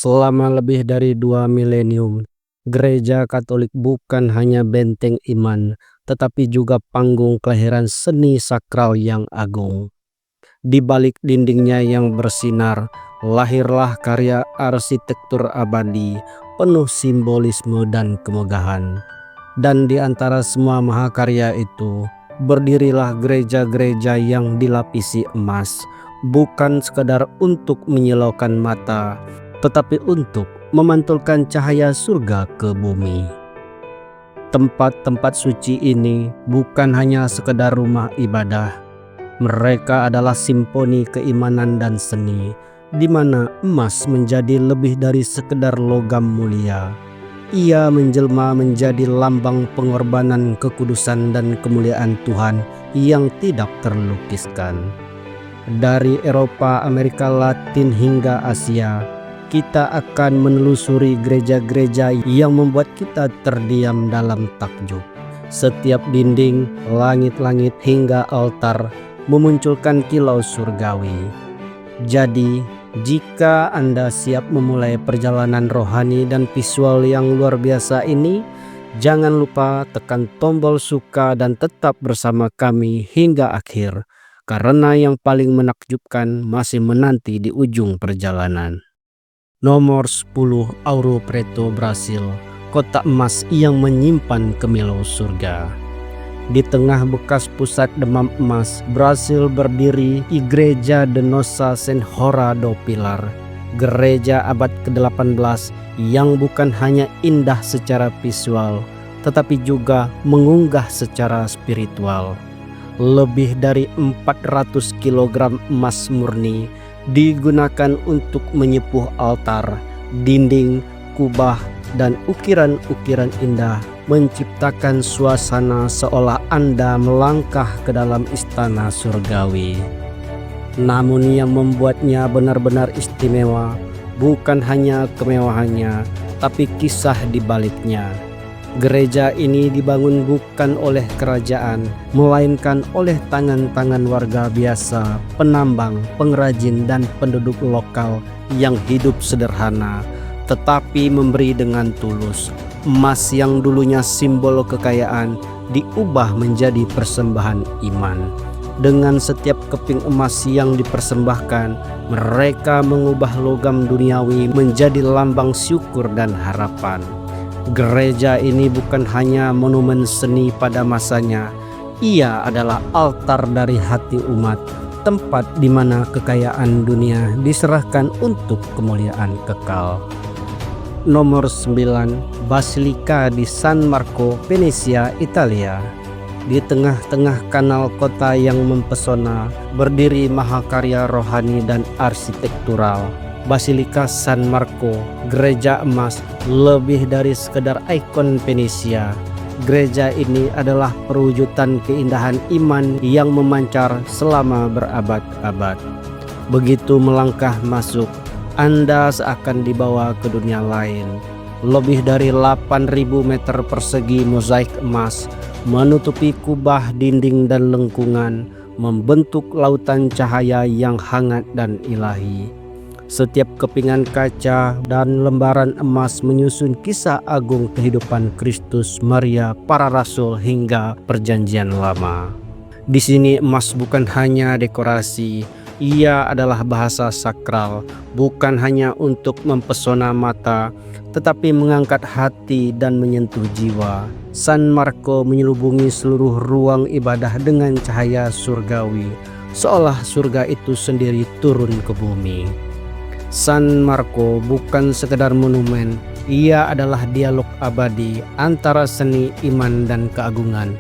Selama lebih dari 2 milenium, Gereja Katolik bukan hanya benteng iman, tetapi juga panggung kelahiran seni sakral yang agung. Di balik dindingnya yang bersinar, lahirlah karya arsitektur abadi, penuh simbolisme dan kemegahan. Dan di antara semua mahakarya itu, berdirilah gereja-gereja yang dilapisi emas, bukan sekadar untuk menyilaukan mata, tetapi untuk memantulkan cahaya surga ke bumi. Tempat-tempat suci ini bukan hanya sekedar rumah ibadah. Mereka adalah simfoni keimanan dan seni, di mana emas menjadi lebih dari sekedar logam mulia. Ia menjelma menjadi lambang pengorbanan kekudusan dan kemuliaan Tuhan yang tidak terlukiskan. Dari Eropa, Amerika Latin hingga Asia, kita akan menelusuri gereja-gereja yang membuat kita terdiam dalam takjub. Setiap dinding, langit-langit hingga altar memunculkan kilau surgawi. Jadi, jika Anda siap memulai perjalanan rohani dan visual yang luar biasa ini, jangan lupa tekan tombol suka dan tetap bersama kami hingga akhir, karena yang paling menakjubkan masih menanti di ujung perjalanan. Nomor 10, Ouro Preto, Brasil, kota emas yang menyimpan kemilau surga. Di tengah bekas pusat demam emas, Brasil berdiri Igreja de Nossa Senhora do Pilar, gereja abad ke-18 yang bukan hanya indah secara visual, tetapi juga mengunggah secara spiritual. Lebih dari 400 kg emas murni digunakan untuk menyepuh altar, dinding, kubah, dan ukiran-ukiran indah, menciptakan suasana seolah Anda melangkah ke dalam istana surgawi. Namun yang membuatnya benar-benar istimewa bukan hanya kemewahannya, tapi kisah di baliknya. Gereja ini dibangun bukan oleh kerajaan, melainkan oleh tangan-tangan warga biasa, penambang, pengrajin, dan penduduk lokal yang hidup sederhana, tetapi memberi dengan tulus. Emas yang dulunya simbol kekayaan diubah menjadi persembahan iman. Dengan setiap keping emas yang dipersembahkan, mereka mengubah logam duniawi menjadi lambang syukur dan harapan. Gereja ini bukan hanya monumen seni pada masanya, ia adalah altar dari hati umat, tempat di mana kekayaan dunia diserahkan untuk kemuliaan kekal. Nomor 9, Basilika di San Marco, Venesia, Italia. Di tengah-tengah kanal kota yang mempesona, berdiri mahakarya rohani dan arsitektural. Basilika San Marco, gereja emas, lebih dari sekedar ikon Venesia. Gereja ini adalah perwujudan keindahan iman yang memancar selama berabad-abad. Begitu melangkah masuk, Anda seakan dibawa ke dunia lain. Lebih dari 8.000 meter persegi mozaik emas menutupi kubah, dinding, dan lengkungan, membentuk lautan cahaya yang hangat dan ilahi. Setiap kepingan kaca dan lembaran emas menyusun kisah agung kehidupan Kristus, Maria, para rasul, hingga Perjanjian Lama. Di sini emas bukan hanya dekorasi, ia adalah bahasa sakral, bukan hanya untuk mempesona mata, tetapi mengangkat hati dan menyentuh jiwa. San Marco menyelubungi seluruh ruang ibadah dengan cahaya surgawi, seolah surga itu sendiri turun ke bumi. San Marco bukan sekedar monumen, ia adalah dialog abadi antara seni, iman, dan keagungan.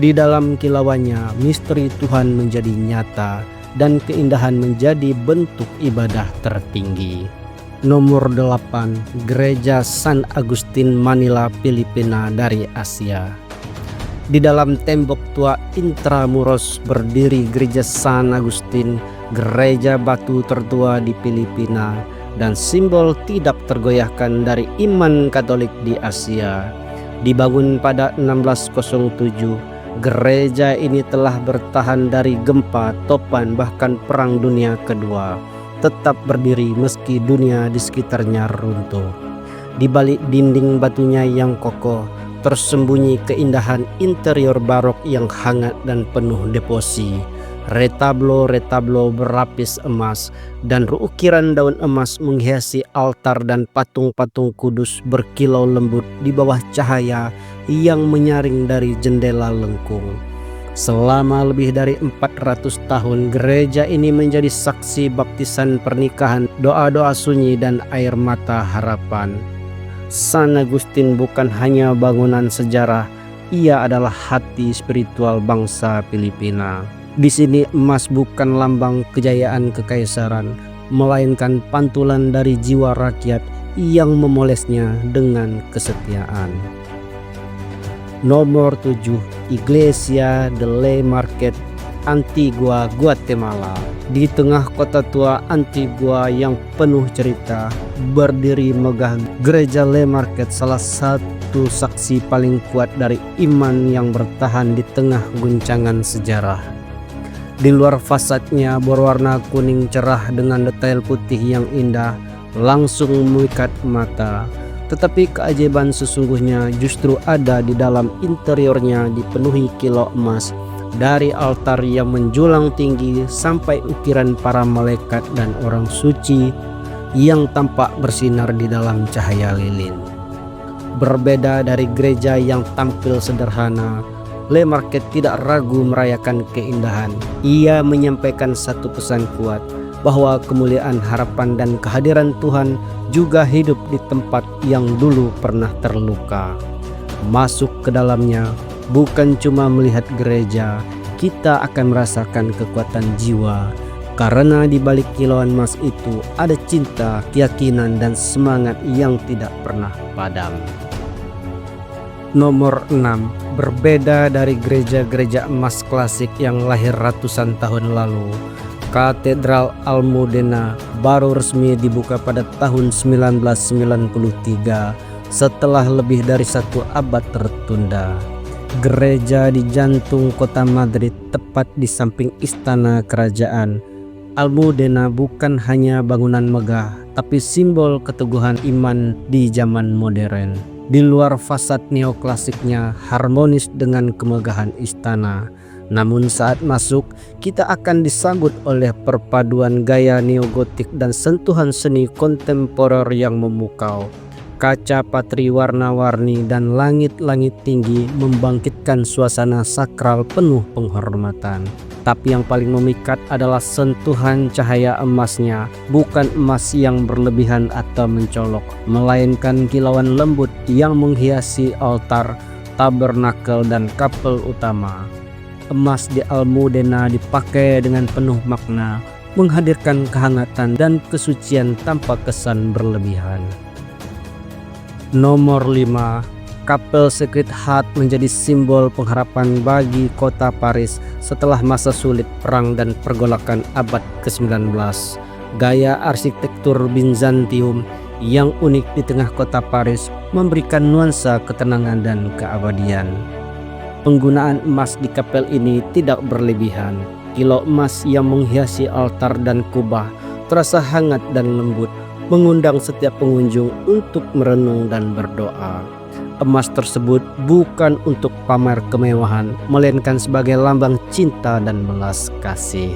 Di dalam kilauannya, misteri Tuhan menjadi nyata, dan keindahan menjadi bentuk ibadah tertinggi. Nomor 8, Gereja San Agustin, Manila, Filipina, dari Asia. Di dalam tembok tua Intramuros berdiri Gereja San Agustin, gereja batu tertua di Filipina, dan simbol tidak tergoyahkan dari iman Katolik di Asia. Dibangun pada 1607, gereja ini telah bertahan dari gempa, topan, bahkan Perang Dunia Kedua. tetap berdiri meski dunia di sekitarnya runtuh. Di balik dinding batunya yang kokoh, tersembunyi keindahan interior barok yang hangat dan penuh devosi. Retablo-retablo berlapis emas dan ukiran daun emas menghiasi altar, dan patung-patung kudus berkilau lembut di bawah cahaya yang menyaring dari jendela lengkung. Selama lebih dari 400 tahun, gereja ini menjadi saksi baptisan pernikahan, doa-doa sunyi, dan air mata harapan. San Agustin bukan hanya bangunan sejarah, ia adalah hati spiritual bangsa Filipina. Di sini emas bukan lambang kejayaan kekaisaran, melainkan pantulan dari jiwa rakyat yang memolesnya dengan kesetiaan. Nomor 7, Iglesia de la Merced, Antigua, Guatemala. Di tengah kota tua Antigua yang penuh cerita, berdiri megah gereja La Merced, salah satu saksi paling kuat dari iman yang bertahan di tengah guncangan sejarah. Di luar fasadnya berwarna kuning cerah dengan detail putih yang indah, langsung memikat mata. Tetapi keajaiban sesungguhnya justru ada di dalam interiornya, dipenuhi kilau emas, dari altar yang menjulang tinggi sampai ukiran para malaikat dan orang suci yang tampak bersinar di dalam cahaya lilin. Berbeda dari gereja yang tampil sederhana, La Merced tidak ragu merayakan keindahan. Ia menyampaikan satu pesan kuat, bahwa kemuliaan harapan dan kehadiran Tuhan juga hidup di tempat yang dulu pernah terluka. Masuk ke dalamnya bukan cuma melihat gereja, kita akan merasakan kekuatan jiwa, karena di balik kilauan emas itu ada cinta, keyakinan, dan semangat yang tidak pernah padam. Nomor 6, berbeda dari gereja-gereja emas klasik yang lahir ratusan tahun lalu, Katedral Almudena baru resmi dibuka pada tahun 1993 setelah lebih dari 1 abad tertunda. Gereja di jantung kota Madrid, tepat di samping istana kerajaan. Almudena bukan hanya bangunan megah, tapi simbol keteguhan iman di zaman modern. Di luar fasad neoklasiknya harmonis dengan kemegahan istana. Namun saat masuk, kita akan disambut oleh perpaduan gaya neogotik dan sentuhan seni kontemporer yang memukau. Kaca patri warna-warni dan langit-langit tinggi membangkitkan suasana sakral penuh penghormatan. Tapi yang paling memikat adalah sentuhan cahaya emasnya, bukan emas yang berlebihan atau mencolok, melainkan kilauan lembut yang menghiasi altar, tabernakel, dan kapel utama. Emas di Almudena dipakai dengan penuh makna, menghadirkan kehangatan dan kesucian tanpa kesan berlebihan. Nomor 5, Kapel Sacred Heart menjadi simbol pengharapan bagi kota Paris setelah masa sulit perang dan pergolakan abad ke-19. Gaya arsitektur Bizantium yang unik di tengah kota Paris memberikan nuansa ketenangan dan keabadian. Penggunaan emas di kapel ini tidak berlebihan. Kilau emas yang menghiasi altar dan kubah terasa hangat dan lembut, mengundang setiap pengunjung untuk merenung dan berdoa. Emas tersebut bukan untuk pamer kemewahan, melainkan sebagai lambang cinta dan belas kasih.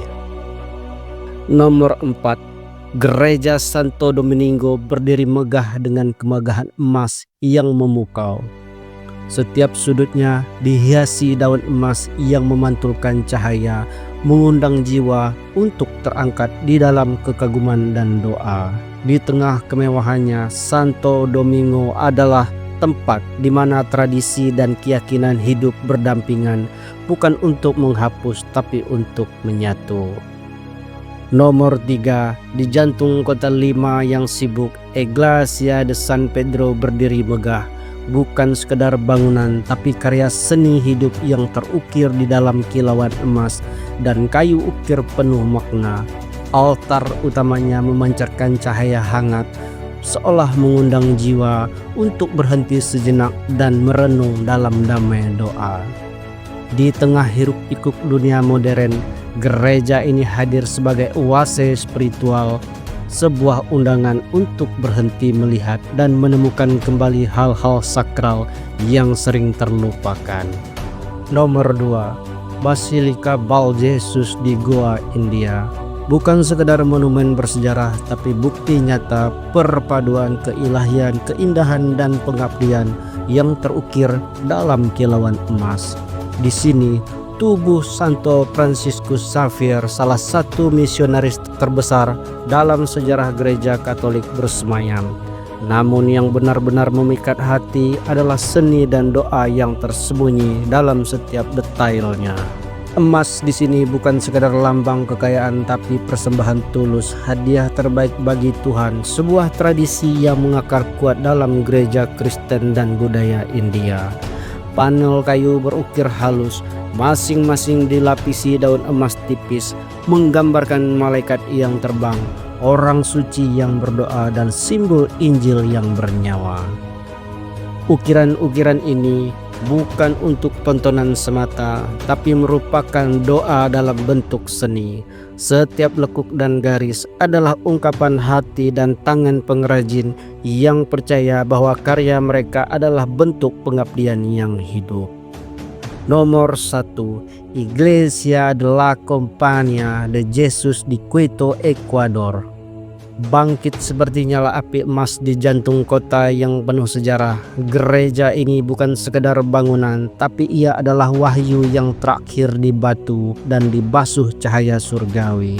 Nomor 4, Gereja Santo Domingo berdiri megah dengan kemegahan emas yang memukau. Setiap sudutnya dihiasi daun emas yang memantulkan cahaya, mengundang jiwa untuk terangkat di dalam kekaguman dan doa. Di tengah kemewahannya, Santo Domingo adalah tempat di mana tradisi dan keyakinan hidup berdampingan, bukan untuk menghapus tapi untuk menyatu. Nomor 3, di jantung kota Lima yang sibuk, Iglesia de San Pedro berdiri megah. Bukan sekedar bangunan, tapi karya seni hidup yang terukir di dalam kilauan emas dan kayu ukir penuh makna. Altar utamanya memancarkan cahaya hangat, seolah mengundang jiwa untuk berhenti sejenak dan merenung dalam damai doa. Di tengah hiruk-pikuk dunia modern, Gereja ini hadir sebagai oase spiritual, sebuah undangan untuk berhenti melihat dan menemukan kembali hal-hal sakral yang sering terlupakan. Nomor 2, Basilika Baljesus di Goa, India. Bukan sekedar monumen bersejarah, tapi bukti nyata perpaduan keilahian, keindahan, dan pengabdian yang terukir dalam kilauan emas. Di sini, tubuh Santo Franciscus Xavier, salah satu misionaris terbesar dalam sejarah gereja Katolik, bersemayam. Namun yang benar-benar memikat hati adalah seni dan doa yang tersembunyi dalam setiap detailnya. Emas di sini bukan sekadar lambang kekayaan, tapi persembahan tulus, hadiah terbaik bagi Tuhan, sebuah tradisi yang mengakar kuat dalam gereja Kristen dan budaya India. Panel kayu berukir halus, masing-masing dilapisi daun emas tipis, menggambarkan malaikat yang terbang, orang suci yang berdoa, dan simbol Injil yang bernyawa. Ukiran-ukiran ini bukan untuk tontonan semata, tapi merupakan doa dalam bentuk seni. Setiap lekuk dan garis adalah ungkapan hati dan tangan pengrajin yang percaya bahwa karya mereka adalah bentuk pengabdian yang hidup. Nomor 1, Iglesia de la Compañía de Jesús di Quito, Ekuador. Bangkit seperti nyala api emas di jantung kota yang penuh sejarah, gereja ini bukan sekedar bangunan, tapi ia adalah wahyu yang terakhir di batu dan dibasuh cahaya surgawi.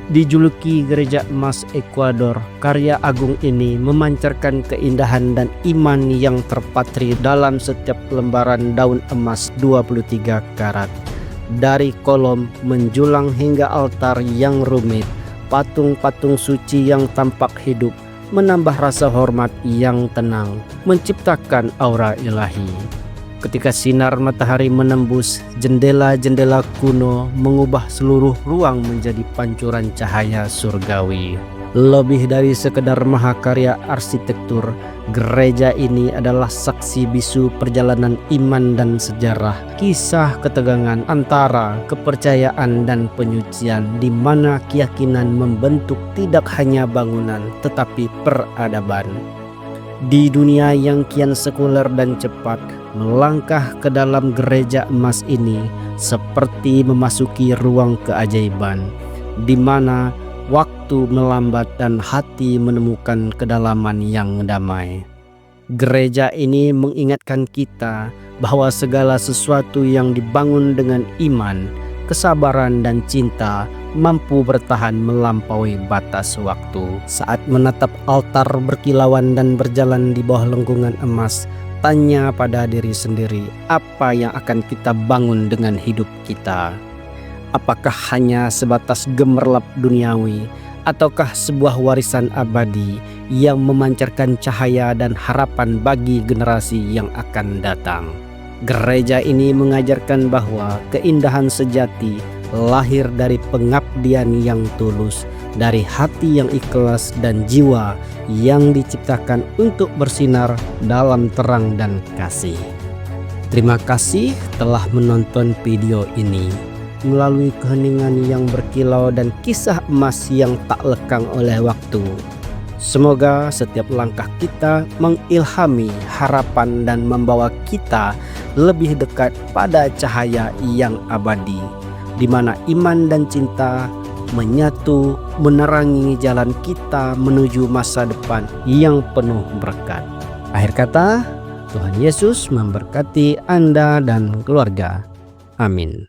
Dijuluki Gereja Emas Ekuador, karya agung ini memancarkan keindahan dan iman yang terpatri dalam setiap lembaran daun emas 23 karat. Dari kolom menjulang hingga altar yang rumit, patung-patung suci yang tampak hidup menambah rasa hormat yang tenang, menciptakan aura ilahi. Ketika sinar matahari menembus jendela-jendela kuno, mengubah seluruh ruang menjadi pancuran cahaya surgawi. Lebih dari sekedar mahakarya arsitektur, gereja ini adalah saksi bisu perjalanan iman dan sejarah, kisah ketegangan antara kepercayaan dan penyucian, di mana keyakinan membentuk tidak hanya bangunan tetapi peradaban. Di dunia yang kian sekuler dan cepat, melangkah ke dalam gereja emas ini seperti memasuki ruang keajaiban, di mana waktu melambat dan hati menemukan kedalaman yang damai. Gereja ini mengingatkan kita bahwa segala sesuatu yang dibangun dengan iman, kesabaran, dan cinta mampu bertahan melampaui batas waktu. Saat menatap altar berkilauan dan berjalan di bawah lengkungan emas, tanya pada diri sendiri, apa yang akan kita bangun dengan hidup kita? Apakah hanya sebatas gemerlap duniawi, ataukah sebuah warisan abadi yang memancarkan cahaya dan harapan bagi generasi yang akan datang? Gereja ini mengajarkan bahwa keindahan sejati lahir dari pengabdian yang tulus, dari hati yang ikhlas dan jiwa yang diciptakan untuk bersinar dalam terang dan kasih. Terima kasih telah menonton video ini. Melalui keheningan yang berkilau dan kisah emas yang tak lekang oleh waktu, semoga setiap langkah kita mengilhami harapan dan membawa kita lebih dekat pada cahaya yang abadi, di mana iman dan cinta menyatu menerangi jalan kita menuju masa depan yang penuh berkat. Akhir kata, Tuhan Yesus memberkati Anda dan keluarga. Amin.